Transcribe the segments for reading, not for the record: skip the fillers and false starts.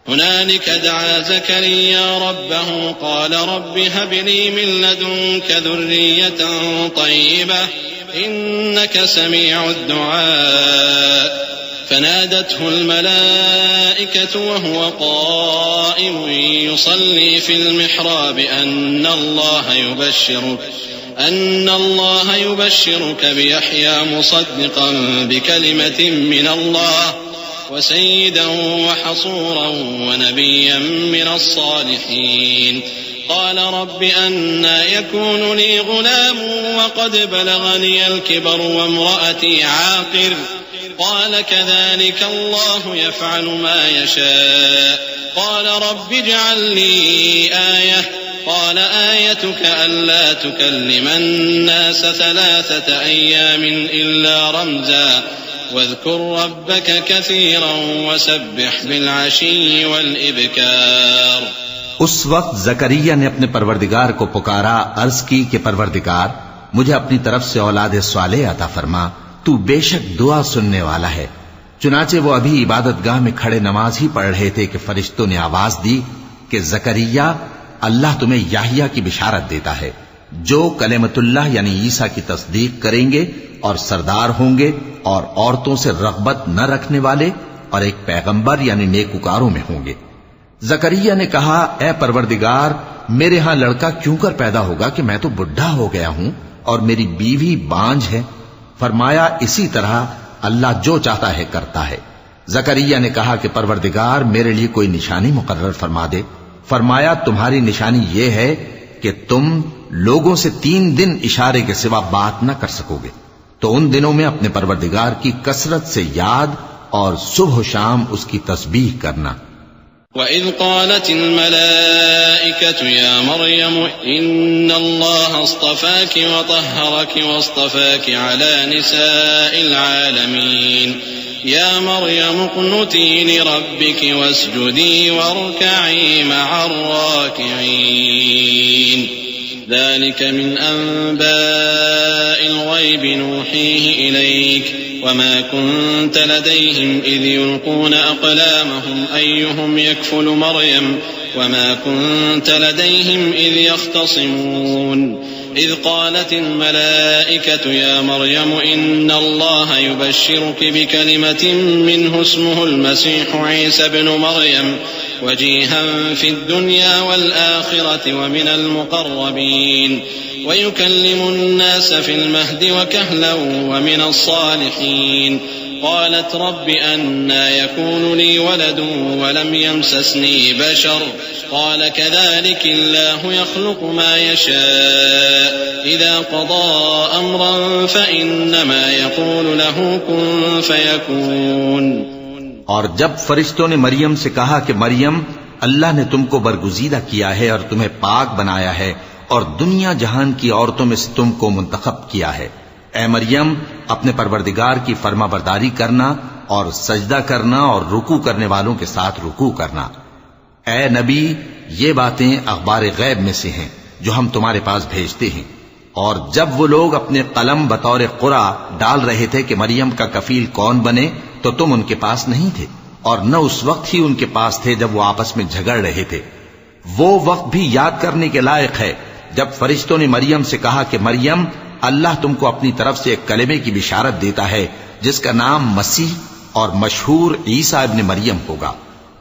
هنالك دعا زكريا ربه قال رب هب لي من لدنك ذرية طيبة إنك سميع الدعاء فنادته الملائكة وهو قائم يصلي في المحراب أن الله يبشرك بيحيى مصدقا بكلمة من الله وسيدا وحصورا ونبيا من الصالحين قال رب أنى يكون لي غلام وقد بلغني الكبر وامرأتي عاقر قال كذلك الله يفعل ما يشاء قال رب اجعل لي آية قال آيتك ألا تكلم الناس 3 أيام إلا رمزا واذكر ربك كثيرا وسبح بالعشي والإبكار. اس وقت زکریا نے اپنے پروردگار کو پکارا، عرض کی کہ پروردگار مجھے اپنی طرف سے اولاد صالح عطا فرما، تو بے شک دعا سننے والا ہے. چنانچہ وہ ابھی عبادت گاہ میں کھڑے نماز ہی پڑھ رہے تھے کہ فرشتوں نے آواز دی کہ زکریا اللہ تمہیں یحییٰ کی بشارت دیتا ہے جو کلمت اللہ یعنی عیسیٰ کی تصدیق کریں گے اور سردار ہوں گے اور عورتوں سے رغبت نہ رکھنے والے اور ایک پیغمبر یعنی نیکوکاروں میں ہوں گے. زکریا نے کہا اے پروردگار میرے ہاں لڑکا کیوں کر پیدا ہوگا کہ میں تو بڈھا ہو گیا ہوں اور میری بیوی بانجھ ہے. فرمایا اسی طرح اللہ جو چاہتا ہے کرتا ہے. زکریا نے کہا کہ پروردگار میرے لیے کوئی نشانی مقرر فرما دے. فرمایا تمہاری نشانی یہ ہے کہ تم لوگوں سے 3 دن اشارے کے سوا بات نہ کر سکو گے، تو ان دنوں میں اپنے پروردگار کی کثرت سے یاد اور صبح و شام اس کی تسبیح کرنا. وَإِذْ قَالَتِ الْمَلَائِكَةُ يَا مَرْيَمُ إِنَّ اللَّهَ اصْطَفَاكِ وَطَهَّرَكِ وَاصْطَفَاكِ عَلَى نِسَاءِ الْعَالَمِينَ يَا مَرْيَمُ اقْنُتِي لِرَبِّكِ وَاسْجُدِي وَارْكَعِي مَعَ الرَّاكِعِينَ ذلك من أنباء الغيب نوحيه إليك وما كنت لديهم إذ يلقون أقلامهم أيهم يكفل مريم وما كنت لديهم إذ يختصمون إذ قالت الملائكة يا مريم إن الله يبشرك بكلمة منه اسمه المسيح عيسى بن مريم وجيها في الدنيا والآخرة ومن المقربين ويكلم الناس في المهد وكهلا ومن الصالحين قالت رب أنى يكون لي ولد ولم يمسسني بشر قال كذلك الله يخلق ما يشاء إذا قضى أمرا فإنما يقول له كن فيكون. اور جب فرشتوں نے مریم سے کہا کہ مریم اللہ نے تم کو برگزیدہ کیا ہے اور تمہیں پاک بنایا ہے اور دنیا جہان کی عورتوں میں سے تم کو منتخب کیا ہے، اے مریم اپنے پروردگار کی فرما برداری کرنا اور سجدہ کرنا اور رکوع کرنے والوں کے ساتھ رکوع کرنا. اے نبی یہ باتیں اخبار غیب میں سے ہیں جو ہم تمہارے پاس بھیجتے ہیں. اور جب وہ لوگ اپنے قلم بطور قرعہ ڈال رہے تھے کہ مریم کا کفیل کون بنے تو تم ان کے پاس نہیں تھے اور نہ اس وقت ہی ان کے پاس تھے جب وہ آپس میں جھگڑ رہے تھے. وہ وقت بھی یاد کرنے کے لائق ہے جب فرشتوں نے مریم سے کہا کہ مریم اللہ تم کو اپنی طرف سے ایک کلمے کی بشارت دیتا ہے جس کا نام مسیح اور مشہور عیسیٰ ابن مریم ہوگا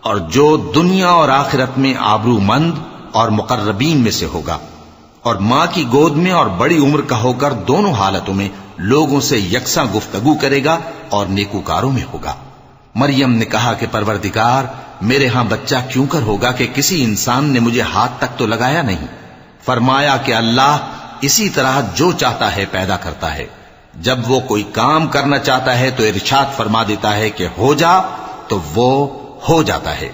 اور جو دنیا اور آخرت میں آبرو مند اور مقربین میں سے ہوگا اور ماں کی گود میں اور بڑی عمر کا ہو کر دونوں حالتوں میں لوگوں سے یکساں گفتگو کرے گا اور نیکوکاروں میں ہوگا. مریم نے کہا کہ پروردگار میرے ہاں بچہ کیوں کر ہوگا کہ کسی انسان نے مجھے ہاتھ تک تو لگایا نہیں. فرمایا کہ اللہ اسی طرح جو چاہتا ہے پیدا کرتا ہے، جب وہ کوئی کام کرنا چاہتا ہے تو ارشاد فرما دیتا ہے کہ ہو جا تو وہ ہو جاتا ہے.